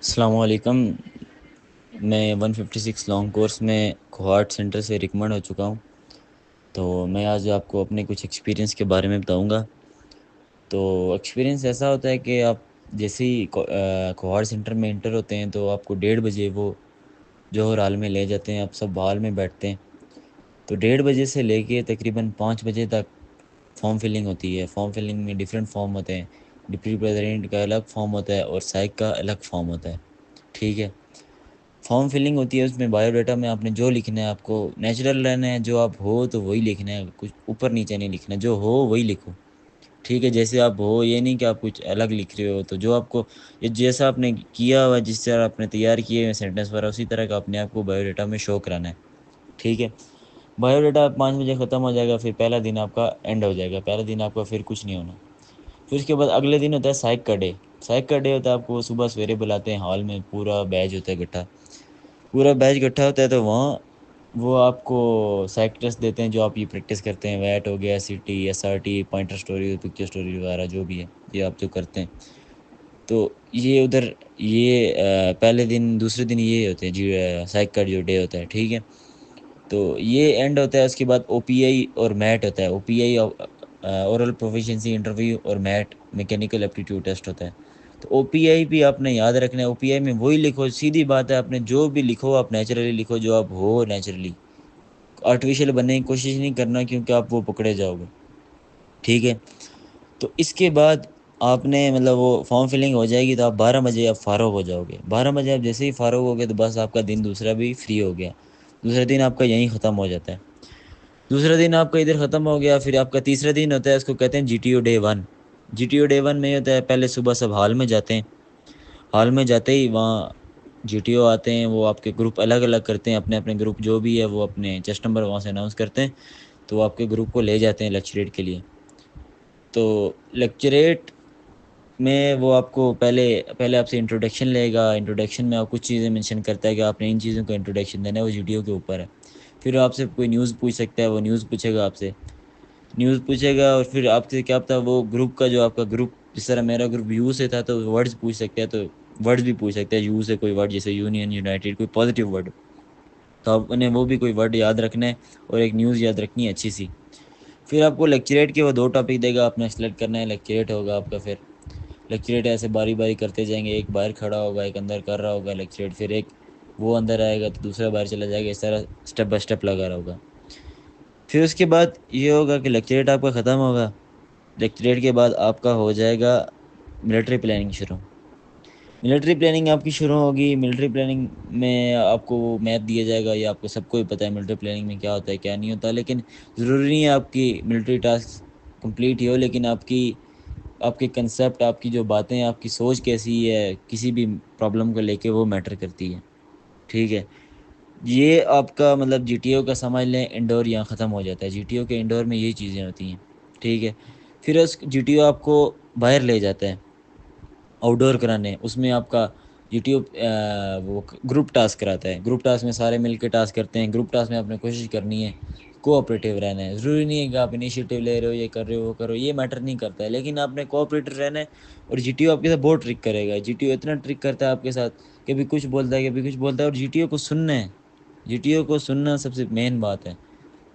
अस्सलाम वालेकुम। मैं 156 लॉन्ग कोर्स में कोहार्ट सेंटर से रिकमेंड हो चुका हूँ। तो मैं आज आपको अपने कुछ एक्सपीरियंस के बारे में बताऊँगा। तो एक्सपीरियंस ऐसा होता है कि आप जैसे ही कोहार्ट सेंटर में एंटर होते हैं तो आपको 1:30 बजे वो जौहर हॉल में ले जाते हैं। आप सब हॉल में बैठते हैं। तो 1:30 बजे से लेके तकरीबन 5 बजे तक फॉर्म फिलिंग होती है। फॉर्म फिलिंग में डिफरेंट फॉर्म होते हैं। डिप्टी प्रेसिडेंट का अलग फॉर्म होता है और साइक का अलग फॉर्म होता है। ठीक है। फॉर्म फिलिंग होती है, उसमें बायोडाटा में आपने जो लिखना है, आपको नेचुरल रहना है, जो आप हो तो वही लिखना है, कुछ ऊपर नीचे नहीं लिखना, जो हो वही लिखो। ठीक है, जैसे आप हो, ये नहीं कि आप कुछ अलग लिख रहे हो। तो जो आपको ये जैसा आपने किया हुआ, जिस तरह आपने तैयार किए हुए सेंटेंस वगैरह, उसी तरह का अपने आप को बायोडाटा में शो कराना है। ठीक है। बायोडाटा 5 बजे ख़त्म हो जाएगा, फिर पहला दिन आपका एंड हो जाएगा। पहला दिन आपका फिर कुछ नहीं होना। फिर उसके बाद अगले दिन होता है साइक का डे। साइक का डे होता है, आपको सुबह सवेरे बुलाते हैं हॉल में, पूरा बैच होता है इकट्ठा। पूरा बैच इकट्ठा होता है तो वहाँ वो आपको साइक टेस्ट देते हैं, जो आप ये प्रैक्टिस करते हैं, वैट हो गया, सीटी, SRT, pointer story, picture story वगैरह जो भी है, ये आप जो करते हैं। तो ये उधर ये पहले दिन दूसरे दिन ये होते हैं जी, साइक का जो डे होता है। ठीक है। तो ये एंड होता है। उसके बाद ओपीआई और मैट होता है। ओपीआई ओरल प्रोफिशिएंसी इंटरव्यू और मैट मैकेनिकल एप्टीट्यूड टेस्ट होता है। तो ओपीआई भी आपने याद रखना है। ओपीआई में वही लिखो, सीधी बात है, आपने जो भी लिखो आप नेचुरली लिखो, जो आप हो नेचुरली। आर्टिफिशियल बनने की कोशिश नहीं करना, क्योंकि आप वो पकड़े जाओगे। ठीक है। तो इसके बाद आपने मतलब वो फॉर्म फिलिंग हो जाएगी तो आप 12 बजे आप फारुग हो जाओगे। 12 बजे आप जैसे ही फारुग हो गए तो बस आपका दिन दूसरा भी फ्री हो गया। दूसरा दिन आपका यहीं ख़त्म हो जाता है। दूसरा दिन आपका इधर ख़त्म हो गया। फिर आपका तीसरा दिन होता है, उसको कहते हैं जीटीओ डे 1। जीटीओ डे 1 में ये होता है, पहले सुबह सब हॉल में जाते हैं। हॉल में जाते ही वहाँ जीटीओ आते हैं, वो आपके ग्रुप अलग अलग करते हैं, अपने अपने ग्रुप जो भी है वो अपने चेस्ट नंबर वहाँ से अनाउंस करते हैं। तो वो आपके ग्रुप को ले जाते हैं लेक्चरेट के लिए। तो लेक्चरेट में वो आपको पहले पहले आपसे इंट्रोडक्शन लेगा। इंट्रोडक्शन में आप कुछ चीज़ें मेंशन करता है कि आपने इन चीज़ों को इंट्रोडक्शन देना है, वो जीटीओ के ऊपर है। फिर आपसे कोई न्यूज़ पूछ सकता है, वो न्यूज़ पूछेगा आपसे। न्यूज़ पूछेगा और फिर आपसे क्या पता वो ग्रुप का, जो आपका ग्रुप, जिस तरह मेरा ग्रुप यू से था तो वर्ड्स पूछ सकते हैं। तो वर्ड्स भी पूछ सकते हैं यू से, कोई वर्ड जैसे यूनियन, यूनाइटेड, कोई पॉजिटिव वर्ड। तो आपने वो भी कोई वर्ड याद रखना है और एक न्यूज़ याद रखनी है अच्छी सी। फिर आपको लेक्चरेट के वो दो टॉपिक देगा, आपने सेलेक्ट करना है। लेक्चरेट होगा आपका। फिर लेक्चरेट ऐसे बारी बारी करते जाएंगे, एक बाहर खड़ा होगा, एक अंदर कर रहा होगा लेक्चरेट, फिर एक वो अंदर आएगा तो दूसरा बाहर चला जाएगा, इस तरह स्टेप बाय स्टेप लगा रहा होगा। फिर उसके बाद ये होगा कि लेक्चरेट आपका ख़त्म होगा। लेक्चरेट के बाद आपका हो जाएगा मिलिट्री प्लानिंग शुरू। मिलिट्री प्लानिंग आपकी शुरू होगी। मिलिट्री प्लानिंग में आपको वो मैप दिया जाएगा। ये आपको सबको ही पता है मिलिट्री प्लानिंग में क्या होता है क्या नहीं होता, लेकिन ज़रूरी नहीं है आपकी मिलिट्री टास्क कंप्लीट ही हो, लेकिन आपकी आपके कंसेप्ट, आपकी जो बातें, आपकी सोच कैसी है किसी भी प्रॉब्लम को लेके, वो मैटर करती है। ठीक है। ये आपका मतलब जीटीओ का समझ लें, इंडोर यहाँ ख़त्म हो जाता है। जीटीओ के इंडोर में यही चीज़ें होती हैं। ठीक है। फिर उस जीटीओ आपको बाहर ले जाता है आउटडोर कराने। उसमें आपका जीटीओ वो ग्रुप टास्क कराता है। ग्रुप टास्क में सारे मिलकर टास्क करते हैं। ग्रुप टास्क में आपने कोशिश करनी है कोऑपरेटिव रहना है। ज़रूरी नहीं है कि आप इनिशिएटिव ले रहे हो, ये कर रहे हो, वो करो, ये मैटर नहीं करता है, लेकिन आपने कोऑपरेटिव रहना है। और जीटीओ आपके साथ बहुत ट्रिक करेगा। जीटीओ इतना ट्रिक करता है आपके साथ, कभी कुछ बोलता है, कभी कुछ बोलता है, और जीटीओ को सुनना है। जीटीओ को सुनना सबसे मेन बात है।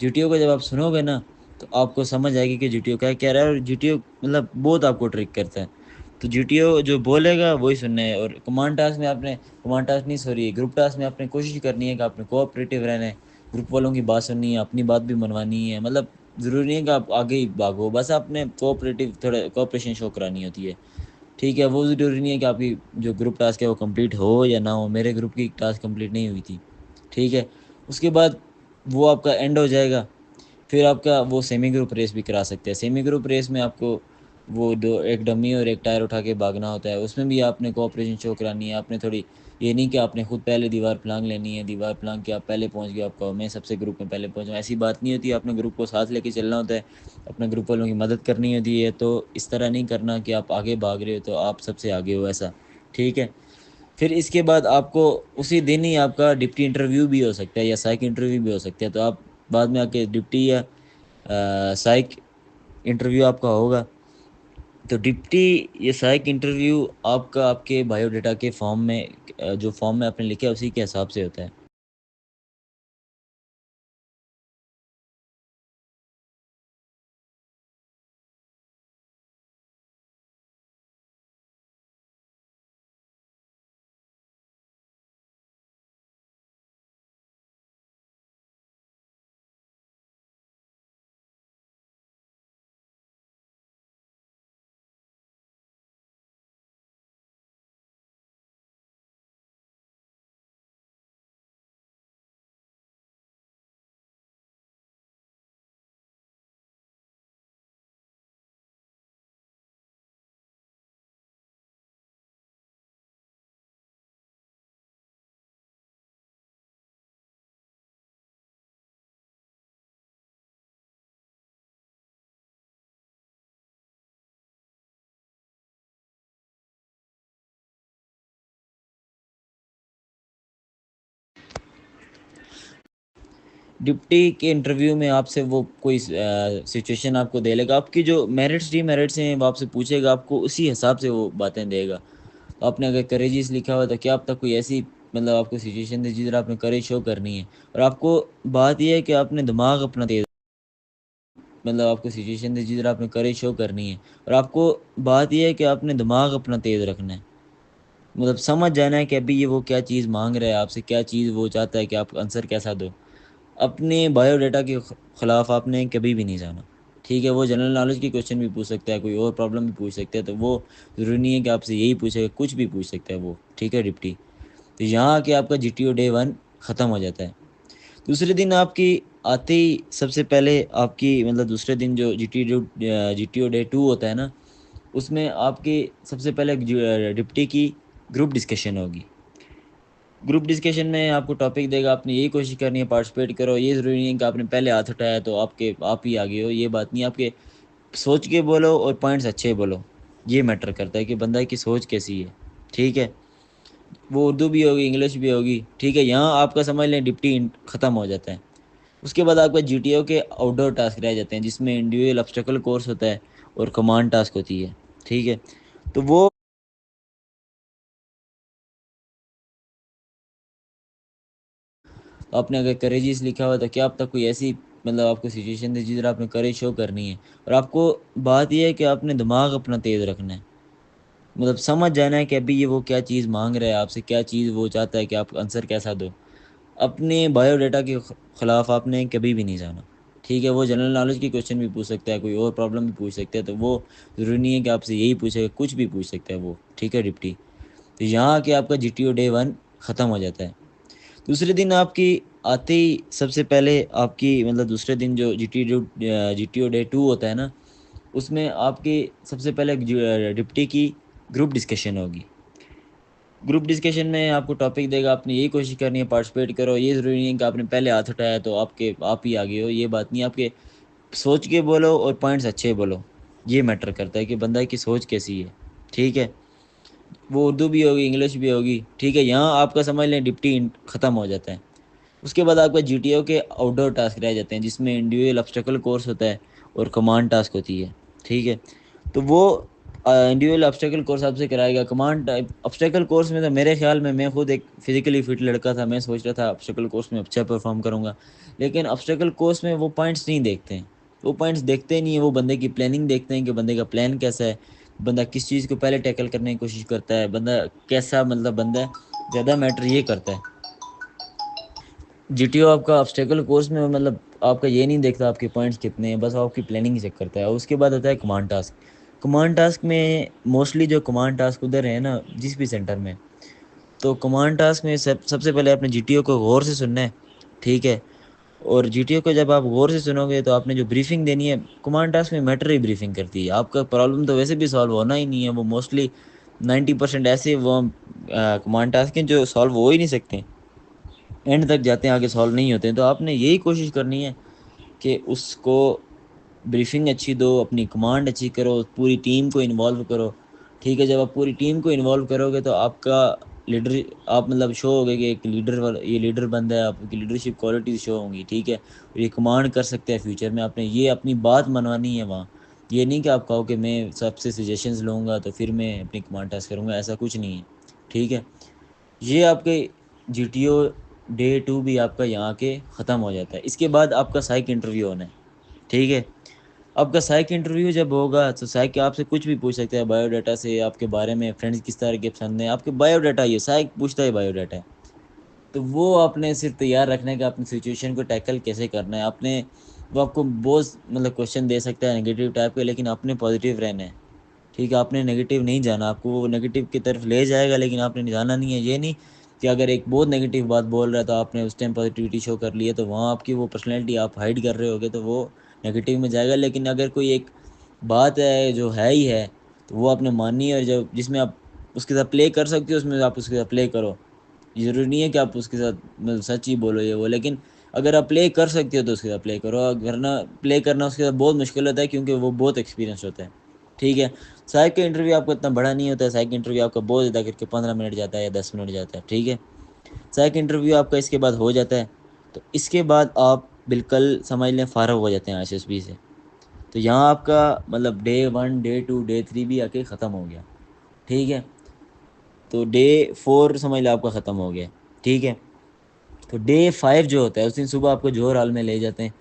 जीटीओ को जब आप सुनोगे ना, तो आपको समझ आएगी कि जीटीओ क्या कह रहा है। और जीटीओ मतलब बहुत आपको ट्रिक करता है। तो जीटीओ जो बोलेगा वही सुनना है। और कमांड टास्क में आपने, कमांड टास्क नहीं सॉरी, ग्रुप टास्क में आपने कोशिश करनी है कि आपने कोऑपरेटिव रहना है। ग्रुप वालों की बात सुननी है, अपनी बात भी मनवानी है। मतलब ज़रूरी नहीं है कि आप आगे ही भागो, बस आपने कोऑपरेटिव थोड़ा कोऑपरेशन शो करानी होती है। ठीक है। वो ज़रूरी नहीं है कि आपकी जो ग्रुप टास्क है वो कंप्लीट हो या ना हो। मेरे ग्रुप की टास्क कंप्लीट नहीं हुई थी। ठीक है। उसके बाद वो आपका एंड हो जाएगा। फिर आपका वो सेमी ग्रुप रेस भी करा सकते हैं। सेमी ग्रुप रेस में आपको वो दो, एक डमी और एक टायर उठा के भागना होता है। उसमें भी आपने कोऑपरेशन शो करानी है। आपने थोड़ी, ये नहीं कि आपने खुद पहले दीवार फलांग लेनी है, दीवार फलांग के आप पहले पहुंच गए, आपका मैं सबसे ग्रुप में पहले पहुंचा, ऐसी बात नहीं होती। आपने ग्रुप को साथ लेके चलना होता है, अपने ग्रुप वालों की मदद करनी होती है। तो इस तरह नहीं करना कि आप आगे भाग रहे हो तो आप सबसे आगे हो, ऐसा। ठीक है। फिर इसके बाद आपको उसी दिन ही आपका डिप्टी इंटरव्यू भी हो सकता है या साइक इंटरव्यू भी हो सकता है। तो आप बाद में आके डिप्टी या साइक इंटरव्यू आपका होगा। तो डिप्टी ये सहायक इंटरव्यू आपका आपके बायोडाटा के फॉर्म में जो फॉर्म में आपने लिखा है उसी के हिसाब से होता है। डिप्टी के इंटरव्यू में आपसे वो कोई सिचुएशन आपको दे लेगा, आपकी जो मेरिट्स डीमेरिट्स हैं वो आपसे पूछेगा, आपको उसी हिसाब से वो बातें देगा। तो आपने अगर करेजियस लिखा हुआ तो क्या अब तक कोई ऐसी मतलब आपको सिचुएशन थी जिधर आपने करेज शो करनी है, और आपको बात यह है कि आपने दिमाग अपना तेज मतलब आपको सिचुएशन थी जिधर आपने करेज शो करनी है, और आपको बात यह है कि आपने दिमाग अपना तेज रखना है। मतलब समझ जाना है कि अभी ये वो क्या चीज़ मांग रहा है आपसे, क्या चीज़ वो चाहता है कि आप आंसर कैसा दो। अपने बायोडाटा के खिलाफ आपने कभी भी नहीं जाना। ठीक है, वो जनरल नॉलेज की क्वेश्चन भी पूछ सकता है, कोई और प्रॉब्लम भी पूछ सकता है, तो वो ज़रूरी नहीं है कि आपसे यही पूछेगा, कुछ भी पूछ सकता है वो। ठीक है डिप्टी। तो यहाँ आके आपका जीटीओ डे 1 ख़त्म हो जाता है। दूसरे दिन आपकी आते ही सबसे पहले आपकी मतलब दूसरे दिन जो जीटीओ डे 2 होता है ना, उसमें आपकी सबसे पहले डिप्टी की ग्रुप डिस्कशन होगी। ग्रुप डिस्कशन में आपको टॉपिक देगा, आपने यही कोशिश करनी है पार्टिसिपेट करो। ये ज़रूरी नहीं है कि आपने पहले हाथ उठाया तो आप ही आगे हो, ये बात नहीं। आपके सोच के बोलो और पॉइंट्स अच्छे बोलो, ये मैटर करता है कि बंदा की सोच कैसी है। ठीक है, वो उर्दू भी होगी, इंग्लिश भी होगी। ठीक है, यहाँ आपका समझ लें डिप्टी ख़त्म हो जाता है। उसके बाद आपका जीटीओ के आउटडोर टास्क रह जाते हैं, जिसमें इंडिविजुअल ऑब्स्टेकल कोर्स होता है और कमांड टास्क होती है। ठीक है, तो वो आपने अगर करेजियस लिखा हुआ तो क्या अब तक कोई ऐसी मतलब आपको सिचुएशन थी जिधर आपने करेज शो करनी है, और आपको बात यह है कि आपने दिमाग अपना तेज रखना है। मतलब समझ जाना है कि अभी ये वो क्या चीज़ मांग रहा है आपसे, क्या चीज़ वो चाहता है कि आप आंसर कैसा दो। अपने बायोडाटा के खिलाफ आपने कभी भी नहीं जाना। ठीक है, वो जनरल नॉलेज की क्वेश्चन भी पूछ सकता है, कोई और प्रॉब्लम भी पूछ सकता है, तो वो ज़रूरी नहीं है कि आपसे यही पूछेगा, कुछ भी पूछ सकता है वो। ठीक है डिप्टी। तो यहाँ आके आपका जीटीओ डे 1 ख़त्म हो जाता है। दूसरे दिन आपकी आते ही सबसे पहले आपकी मतलब दूसरे दिन जो जीटीओ डे 2 होता है ना, उसमें आपकी सबसे पहले डिप्टी की ग्रुप डिस्कशन होगी। ग्रुप डिस्कशन में आपको टॉपिक देगा, आपने यही कोशिश करनी है पार्टिसिपेट करो। ये ज़रूरी नहीं है कि आपने पहले हाथ उठाया तो आप ही आगे हो, ये बात नहीं। आपके सोच के बोलो और पॉइंट्स अच्छे बोलो, ये मैटर करता है कि बंदा की सोच कैसी है। ठीक है, वो उर्दू भी होगी, इंग्लिश भी होगी। ठीक है, यहाँ आपका समझ लें डिप्टी ख़त्म हो जाता है। उसके बाद आपका जीटीओ के आउटडोर टास्क रह जाते हैं, जिसमें इंडिविजुअल ऑब्स्टेकल कोर्स होता है और कमांड टास्क होती है। ठीक है, तो वो इंडिविजुअल ऑब्स्टेकल कोर्स आपसे कराएगा। कमांड ऑब्स्टेकल कोर्स में तो मेरे ख्याल में मैं खुद एक फिजिकली फिट लड़का था, मैं सोच रहा था ऑब्स्टेकल कोर्स में अच्छा परफॉर्म करूँगा, लेकिन ऑब्स्टेकल कोर्स में वो पॉइंट्स नहीं देखते हैं। वो पॉइंट्स देखते नहीं है, वो बंदे की प्लानिंग देखते हैं कि बंदे का प्लान कैसा है, बंदा किस चीज़ को पहले टैकल करने की कोशिश करता है, बंदा कैसा मतलब बंदा ज़्यादा मैटर ये करता है। जीटीओ आपका ऑब्स्टेकल कोर्स में मतलब आपका ये नहीं देखता आपके पॉइंट्स कितने हैं, बस आपकी प्लानिंग ही चेक करता है। और उसके बाद आता है कमांड टास्क। कमांड टास्क में मोस्टली जो कमांड टास्क उधर है ना जिस भी सेंटर में, तो कमांड टास्क में सबसे पहले आपने जीटीओ को गौर से सुनना है। ठीक है, और जीटीओ को जब आप गौर से सुनोगे तो आपने जो ब्रीफिंग देनी है, कमांड टास्क में मैटर ही ब्रीफिंग करती है। आपका प्रॉब्लम तो वैसे भी सॉल्व होना ही नहीं है, वो मोस्टली 90% ऐसे वो कमांड टास्क हैं जो सॉल्व हो ही नहीं सकते, एंड तक जाते हैं, आगे सॉल्व नहीं होते हैं। तो आपने यही कोशिश करनी है कि उसको ब्रीफिंग अच्छी दो, अपनी कमांड अच्छी करो, पूरी टीम को इन्वॉल्व करो। ठीक है, जब आप पूरी टीम को इन्वॉल्व करोगे तो आपका लीडर आप मतलब शो होगे कि एक लीडर वाला ये लीडर बंदा है, आपकी लीडरशिप क्वालिटीज शो होंगी। ठीक है, और ये कमांड कर सकते हैं फ्यूचर में, आपने ये अपनी बात मनवानी है वहाँ। ये नहीं कि आप कहो कि मैं सबसे सजेशंस लूँगा तो फिर मैं अपनी कमांड टास्क करूँगा, ऐसा कुछ नहीं है। ठीक है, ये आपके GTO डे 2 भी आपका यहाँ के ख़त्म हो जाता है। इसके बाद आपका साइक इंटरव्यू होना है। ठीक है, आपका साइक इंटरव्यू जब होगा तो साइक आपसे कुछ भी पूछ सकते हैं, बायोडाटा से, आपके बारे में, फ्रेंड्स किस तरह के पसंद हैं, आपके बायोडाटा, ये साइक पूछता है बायोडाटा है। तो वो आपने सिर्फ तैयार रखने का, अपनी सिचुएशन को टैकल कैसे करना है आपने। वो आपको बहुत मतलब क्वेश्चन दे सकता है नेगेटिव टाइप के, लेकिन आपने पॉजिटिव रहना है। ठीक है, आपने नेगेटिव नहीं जाना, आपको वो नेगेटिव की तरफ ले जाएगा लेकिन आपने जाना नहीं है। ये नहीं कि अगर एक बहुत नेगेटिव बात बोल रहा है तो आपने उस टाइम पॉजिटिविटी शो कर ली है, तो वहाँ आपकी वो पर्सनैलिटी आप हाइड कर रहे होगे तो वो नेगेटिव में जाएगा। लेकिन अगर कोई एक बात है जो है ही है तो वो आपने माननी है, और जब जिसमें आप उसके साथ प्ले कर सकते हो उसमें आप उसके साथ प्ले करो। ज़रूरी नहीं है कि आप उसके साथ मतलब सच ही बोलो ये वो, लेकिन अगर आप प्ले कर सकते हो तो उसके साथ प्ले करो, वरना प्ले करना उसके साथ बहुत मुश्किल होता है क्योंकि वो बहुत एक्सपीरियंस होता है। ठीक है, साइक का इंटरव्यू आपका इतना बड़ा नहीं होता है, साइक इंटरव्यू आपका बहुत ज़्यादा करके 15 मिनट जाता है या 10 मिनट जाता है। ठीक है, साइक इंटरव्यू आपका इसके बाद हो जाता है, तो इसके बाद आप बिल्कुल समझ लें फ़ारग हो जाते हैं SSB से। तो यहाँ आपका मतलब डे 1, डे 2, डे 3 भी आके ख़त्म हो गया। ठीक है, तो डे 4 समझ लो आपका ख़त्म हो गया। ठीक है, तो डे 5 जो होता है उस दिन सुबह आपको जोहर हॉल में ले जाते हैं।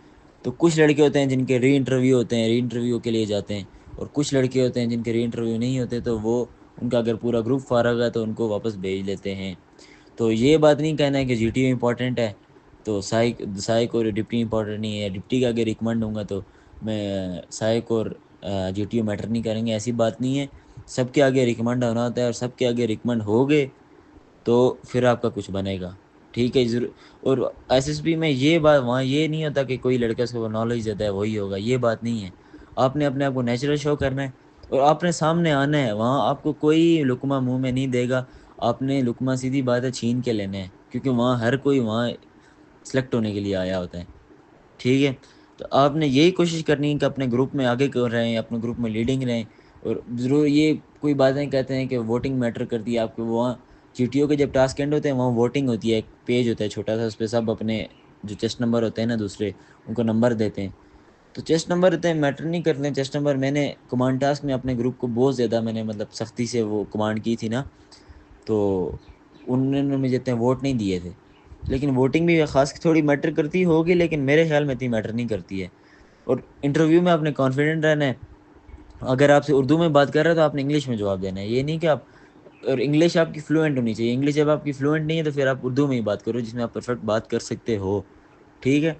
तो कुछ लड़के होते हैं जिनके री इंटरव्यू होते हैं, री इंटरव्यू के लिए जाते हैं, और कुछ लड़के होते हैं जिनके री इंटरव्यू नहीं होते, तो वो उनका अगर पूरा ग्रुप फारग है तो उनको वापस भेज लेते हैं। तो ये बात नहीं कहना है कि GTO इंपॉर्टेंट है तो साइक साइक और डिप्टी इंपॉर्टेंट नहीं है। डिप्टी का अगर रिकमेंड दूंगा तो मैं साइक और GTO मैटर नहीं करेंगे, ऐसी बात नहीं है। सबके आगे रिकमेंड होना होता है, और सबके आगे रिकमेंड हो गए तो फिर आपका कुछ बनेगा। ठीक है, ज़रूर। और SSB में ये बात, वहाँ ये नहीं होता कि कोई लड़का उसको नॉलेज देता है वही होगा, ये बात नहीं है। आपने अपने आप को नेचुरल शो करना है और आपने सामने आना है, वहाँ आपको कोई लुकमा मुंह में नहीं देगा। आपने लुकमा सीधी बात है छीन के लेना है, क्योंकि वहाँ हर कोई वहाँ सेलेक्ट होने के लिए आया होता है। ठीक है, तो आपने यही कोशिश करनी है कि अपने ग्रुप में आगे क्यों रहें, अपने ग्रुप में लीडिंग रहें। और ज़रूर ये कोई बातें कहते हैं कि वोटिंग मैटर करती है आपके, वहाँ GTO के जब टास्क एंड होते हैं वहाँ वोटिंग होती है, एक पेज होता है छोटा सा, उस पर सब अपने जो चेस्ट नंबर होते हैं ना दूसरे, उनको नंबर देते हैं। तो चेस्ट नंबर होते हैं, मैटर नहीं करते हैं चेस्ट नंबर। मैंने कमांड टास्क में अपने ग्रुप को बहुत ज़्यादा मैंने मतलब सख्ती से वो कमांड की थी ना, तो उन्होंने मुझे इतने वोट नहीं दिए थे। लेकिन वोटिंग भी ख़ास थोड़ी मैटर करती होगी, लेकिन मेरे ख्याल में इतनी मैटर नहीं करती है। और इंटरव्यू में आपने कॉन्फिडेंट रहना है। अगर आपसे उर्दू में बात कर रहे हैं तो आपने इंग्लिश में जवाब देना है, ये नहीं कि आप, और इंग्लिश आपकी फ्लुएंट होनी चाहिए। इंग्लिश जब आपकी फ्लुएंट नहीं है तो फिर आप उर्दू में ही बात करो जिसमें आप परफेक्ट बात कर सकते हो। ठीक है,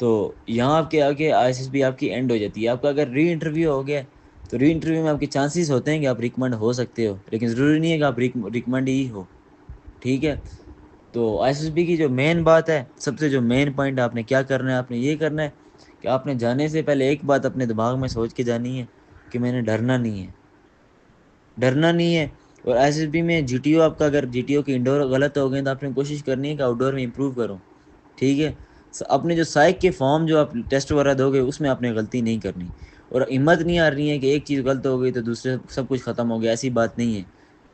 तो यहाँ आपके आगे ISSB आपकी एंड हो जाती है। आपका अगर री इंटरव्यू हो गया तो री इंटरव्यू में आपके चांसेस होते हैं कि आप रिकमेंड हो सकते हो, लेकिन ज़रूरी नहीं है कि आप रिकमेंड ही हो। ठीक है, तो ISSB की जो मेन बात है, सबसे जो मेन पॉइंट आपने क्या करना है, आपने ये करना है कि आपने जाने से पहले एक बात अपने दिमाग में सोच के जानी है कि मैंने डरना नहीं है, डरना नहीं है। और ISSB में GTO आपका, अगर GTO के इंडोर गलत हो गए तो आपने कोशिश करनी है कि आउटडोर में इंप्रूव करो। ठीक है, अपने जो साइक के फॉर्म जो आप टेस्ट वगैरह दोगे उसमें आपने गलती नहीं करनी, और हिम्मत नहीं आ रही है कि एक चीज़ गलत हो गई तो दूसरे सब कुछ ख़त्म हो गया, ऐसी बात नहीं है।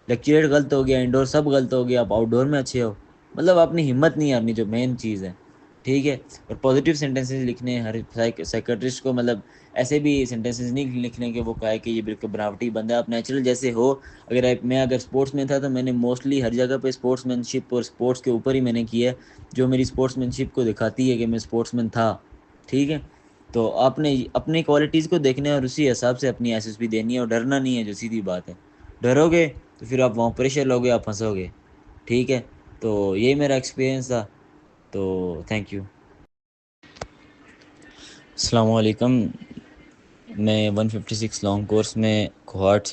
लेक्चरेट गलत हो गया, इंडोर सब गलत हो गया, आप आउटडोर में अच्छे हो, मतलब अपनी हिम्मत नहीं हारनी, जो मेन चीज़ है। ठीक है, और पॉजिटिव सेंटेंसेस लिखने हैं हर साइकेट्रिस्ट को, मतलब ऐसे भी सेंटेंसेस नहीं लिखने के वो कहा है कि ये बिल्कुल बनावटी बंदा है, आप नेचुरल जैसे हो। मैं अगर स्पोर्ट्स में था तो मैंने मोस्टली हर जगह पे स्पोर्ट्समैनशिप और स्पोर्ट्स के ऊपर ही मैंने किया है, जो मेरी स्पोर्ट्समैनशिप को दिखाती है कि मैं स्पोर्ट्समैन था। ठीक है, तो आपने अपनी क्वालिटीज़ को देखना है और उसी हिसाब से अपनी SSB देनी है, और डरना नहीं है, जो सीधी बात है। डरोगे तो फिर आप वहाँ प्रेशर लोगे, आप फंसोगे। ठीक है, तो यही मेरा एक्सपीरियंस था, तो थैंक यू। अस्सलाम वालेकुम। मैं 156 लॉन्ग कोर्स में कोहार्ट